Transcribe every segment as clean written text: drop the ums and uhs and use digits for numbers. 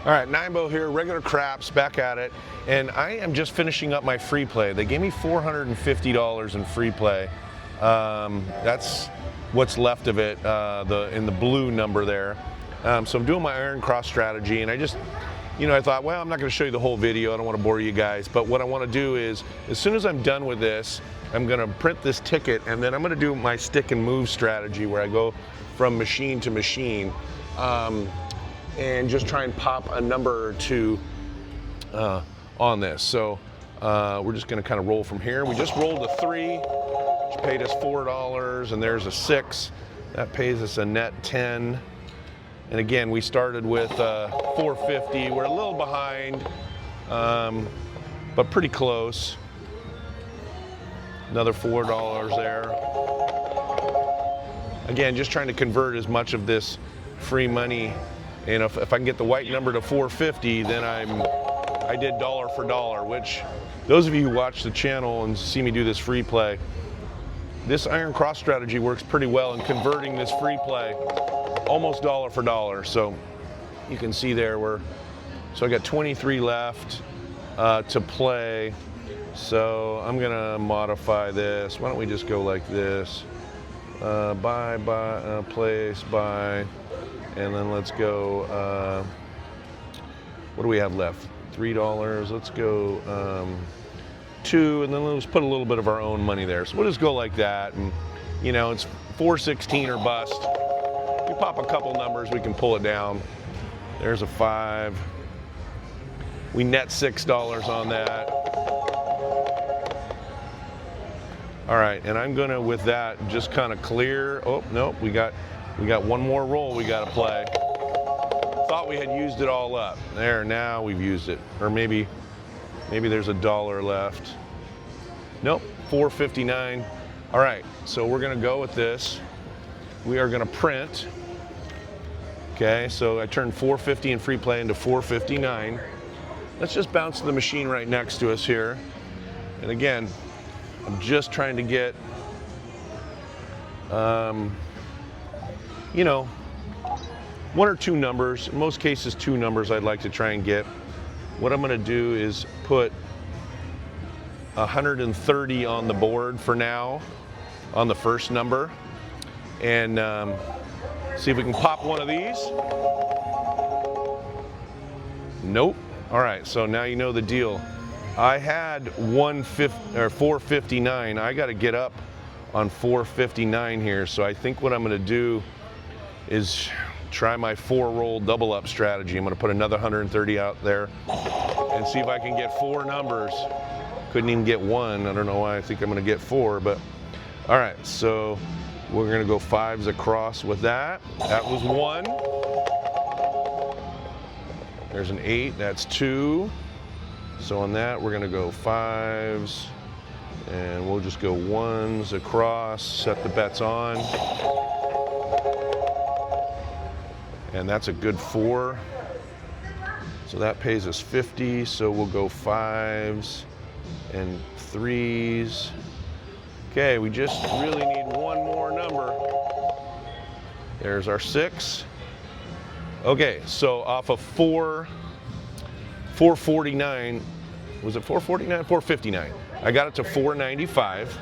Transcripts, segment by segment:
All right, Nimbo here, regular craps, back at it, and I am just finishing up my free play. They gave me $450 in free play. That's what's left of it, in the blue number there. So I'm doing my iron cross strategy, and I just, I thought, well, I'm not going to show you the whole video. I don't want to bore you guys, but what I want to do is, as soon as I'm done with this, I'm going to print this ticket, and then I'm going to do my stick and move strategy where I go from machine to machine. And just try and pop a number or two on this. So we're just gonna kind of roll from here. We just rolled a 3, which paid us $4, and there's a 6. That pays us a net 10. And again, we started with $450. We're a little behind, but pretty close. Another $4 there. Again, just trying to convert as much of this free money. And if I can get the white number to 450, then I did dollar for dollar, which those of you who watch the channel and see me do this free play, this iron cross strategy works pretty well in converting this free play almost dollar for dollar. So you can see there so I got 23 left to play. So I'm gonna modify this. Why don't we just go like this? Buy, place, buy. And then let's go, what do we have left? $3, let's go 2, and then let's put a little bit of our own money there. So we'll just go like that, and it's 416 or bust. We pop a couple numbers, we can pull it down. There's a 5. We net $6 on that. All right, and I'm gonna, with that, just kind of clear. Oh, nope, we got one more roll we got to play. Thought we had used it all up. There, now we've used it. Or maybe there's $1 left. Nope, $4.59. All right, so we're gonna go with this. We are gonna print. Okay, so I turned $4.50 in free play into $4.59. Let's just bounce to the machine right next to us here. And again, I'm just trying to get, one or two numbers, in most cases 2 numbers I'd like to try and get. What I'm gonna do is put 130 on the board for now, on the first number, and see if we can pop one of these. Nope. All right, so now you know the deal. I had 459. I gotta get up on 459 here, so I think what I'm gonna do is try my 4-roll double up strategy. I'm gonna put another 130 out there and see if I can get 4 numbers. Couldn't even get 1. I don't know why I think I'm gonna get 4, but all right, so we're gonna go 5s across with that. That was 1. There's an 8, that's 2. So on that, we're gonna go 5s, and we'll just go 1s across, set the bets on. And that's a good 4. So that pays us 50, so we'll go 5s and 3s. Okay, we just really need one more number. There's our 6. Okay, so off of 449, was it 449? 459. I got it to 495.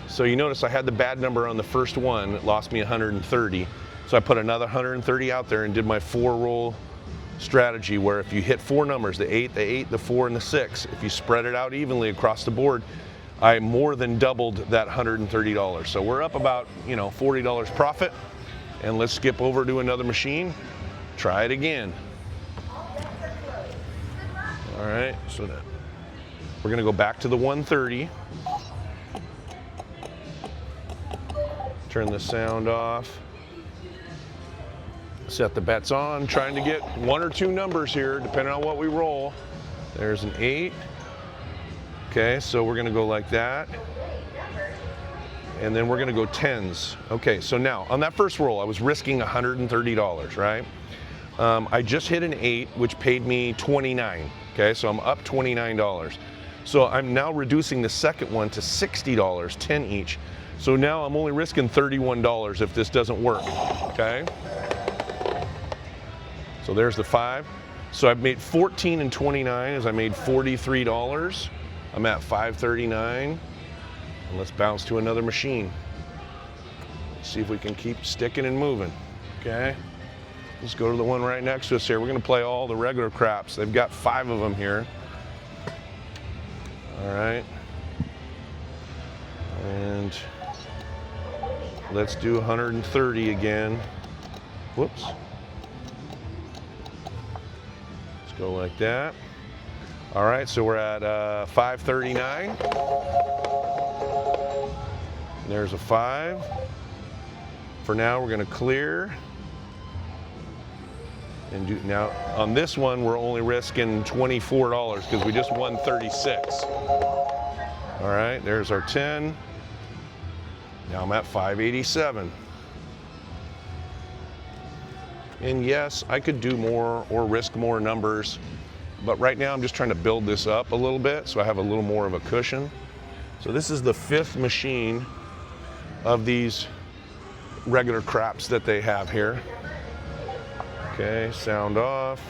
So you notice I had the bad number on the first one. It lost me 130. So I put another 130 out there and did my 4-roll strategy where if you hit 4 numbers, the 8, the 4, and the 6, if you spread it out evenly across the board, I more than doubled that $130. So we're up about, $40 profit. And let's skip over to another machine. Try it again. All right, so we're gonna go back to the 130. Turn the sound off. Set the bets on, trying to get 1 or 2 numbers here, depending on what we roll. There's an 8. Okay, so we're gonna go like that. And then we're gonna go 10s. Okay, so now, on that first roll, I was risking $130, right? I just hit an 8, which paid me 29. Okay, so I'm up $29. So I'm now reducing the second one to $60, 10 each. So now I'm only risking $31 if this doesn't work, okay? So there's the 5. So I've made 14 and 29 as I made $43. I'm at 539. And let's bounce to another machine. Let's see if we can keep sticking and moving. Okay. Let's go to the one right next to us here. We're going to play all the regular craps. They've got 5 of them here. All right. And let's do 130 again. Whoops. Let's go like that. All right, so we're at 539. There's a 5. For now, we're going to clear. And do, now, on this one, we're only risking $24 because we just won 36. All right, there's our 10. Now I'm at 587. And yes, I could do more or risk more numbers, but right now I'm just trying to build this up a little bit so I have a little more of a cushion. So this is the 5th machine of these regular craps that they have here. Okay, sound off.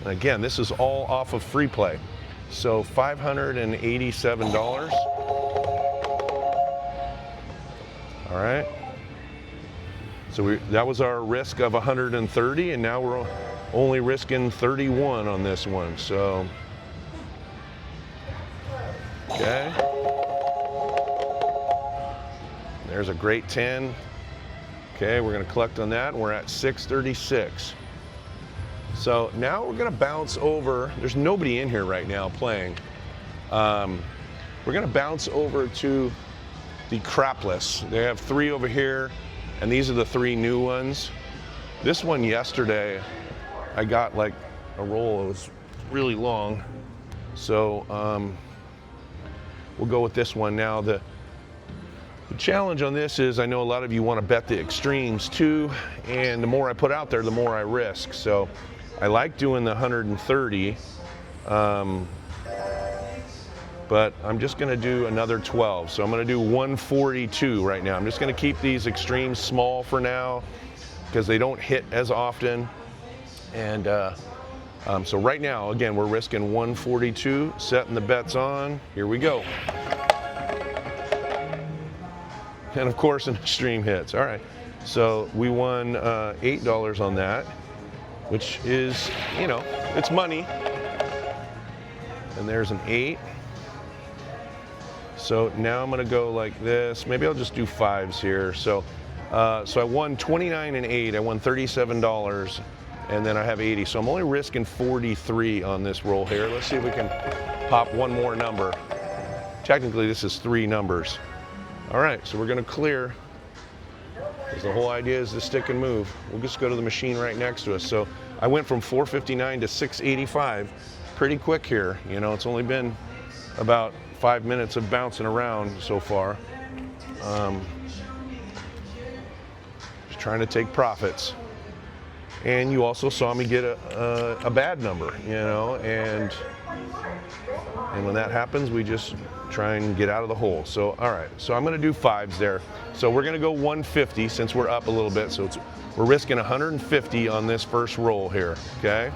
And again, this is all off of Freeplay. So $587. All right. So that was our risk of 130, and now we're only risking 31 on this one. So, okay. There's a great 10. Okay, we're going to collect on that, and we're at 636. So now we're going to bounce over. There's nobody in here right now playing. We're going to bounce over to the Crapless. They have 3 over here, and these are the 3 new ones. This one yesterday, I got like a roll. It was really long. So we'll go with this one now. The challenge on this is I know a lot of you want to bet the extremes too, and the more I put out there, the more I risk. So I like doing the 130, but I'm just going to do another 12. So I'm going to do 142 right now. I'm just going to keep these extremes small for now because they don't hit as often. And so right now, again, we're risking 142, setting the bets on. Here we go. And of course, an extreme hits. All right, so we won $8 on that, which is, you know, it's money. And there's an 8. So now I'm gonna go like this. Maybe I'll just do 5s here. So I won 29 and 8. I won $37, and then I have 80. So I'm only risking 43 on this roll here. Let's see if we can pop one more number. Technically, this is 3 numbers. All right, so we're gonna clear, because the whole idea is to stick and move. We'll just go to the machine right next to us. So I went from 459 to 685 pretty quick here. You know, it's only been about 5 minutes of bouncing around so far. Just trying to take profits. And you also saw me get a bad number, you know, and when that happens, we just try and get out of the hole. So, all right, so I'm gonna do 5s there. So we're gonna go 150 since we're up a little bit. So we're risking 150 on this first roll here, okay?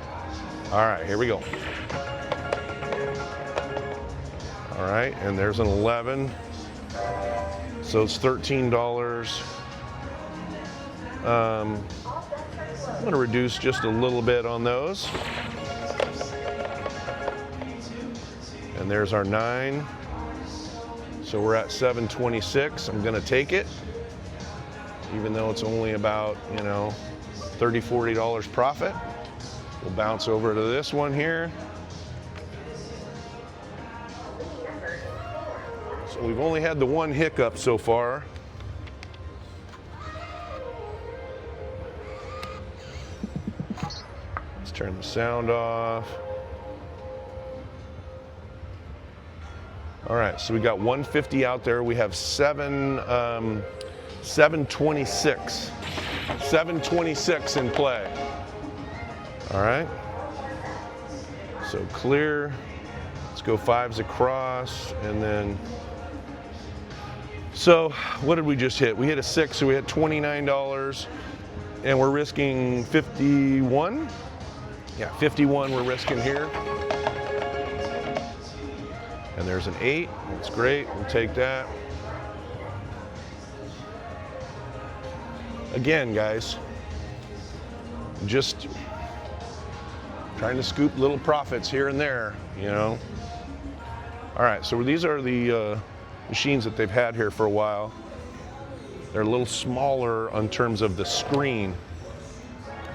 All right, here we go. All right, and there's an 11. So it's $13. I'm gonna reduce just a little bit on those. And there's our 9. So we're at 726. I'm gonna take it, even though it's only about, you know, $30, $40 profit. We'll bounce over to this one here. So we've only had the one hiccup so far. Let's turn the sound off. All right, so we got 150 out there. We have 726. 726 in play. All right. So clear. Let's go 5s across, and then So what did we just hit? We hit a 6, so we hit $29, and we're risking 51. Yeah, 51 we're risking here. And there's an 8. That's great. We'll take that. Again, guys, just trying to scoop little profits here and there, you know. All right, so these are the machines that they've had here for a while. They're a little smaller in terms of the screen.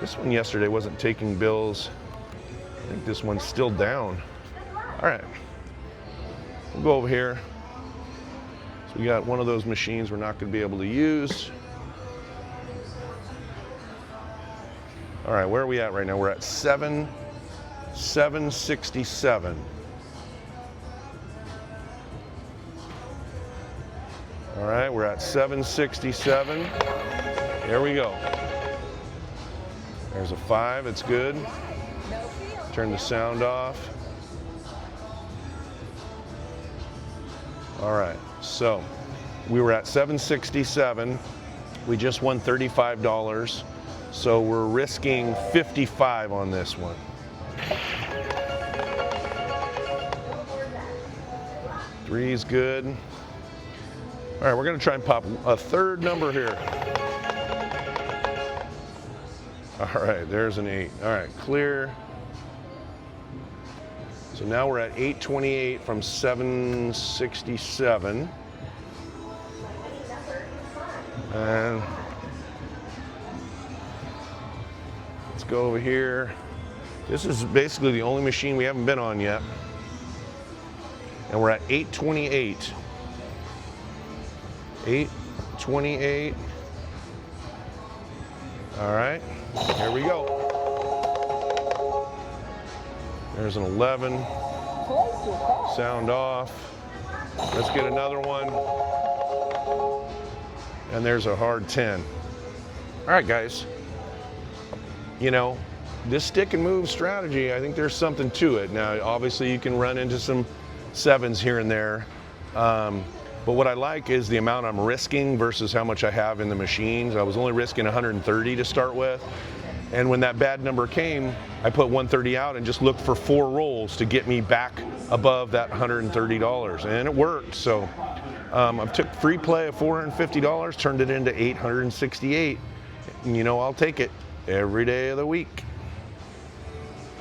This one yesterday wasn't taking bills. I think this one's still down. All right, we'll go over here. So we got one of those machines we're not going to be able to use. All right, where are we at right now? We're at 767. All right, we're at 767. Here we go. There's a 5, it's good. Turn the sound off. All right, so we were at 767. We just won $35. So we're risking 55 on this one. Three's good. All right, we're gonna try and pop a third number here. All right, there's an 8. All right, clear. So now we're at 828 from 767. And let's go over here. This is basically the only machine we haven't been on yet. And we're at 828. 828. All right, here we go. There's an 11. Sound off. Let's get another one. And there's a hard 10. All right, guys. You know, this stick and move strategy, I think there's something to it. Now, obviously you can run into some 7s here and there. But what I like is the amount I'm risking versus how much I have in the machines. I was only risking 130 to start with. And when that bad number came, I put 130 out and just looked for 4 rolls to get me back above that $130. And it worked. So I took Freeplay of $450, turned it into $868. And, you know, I'll take it every day of the week.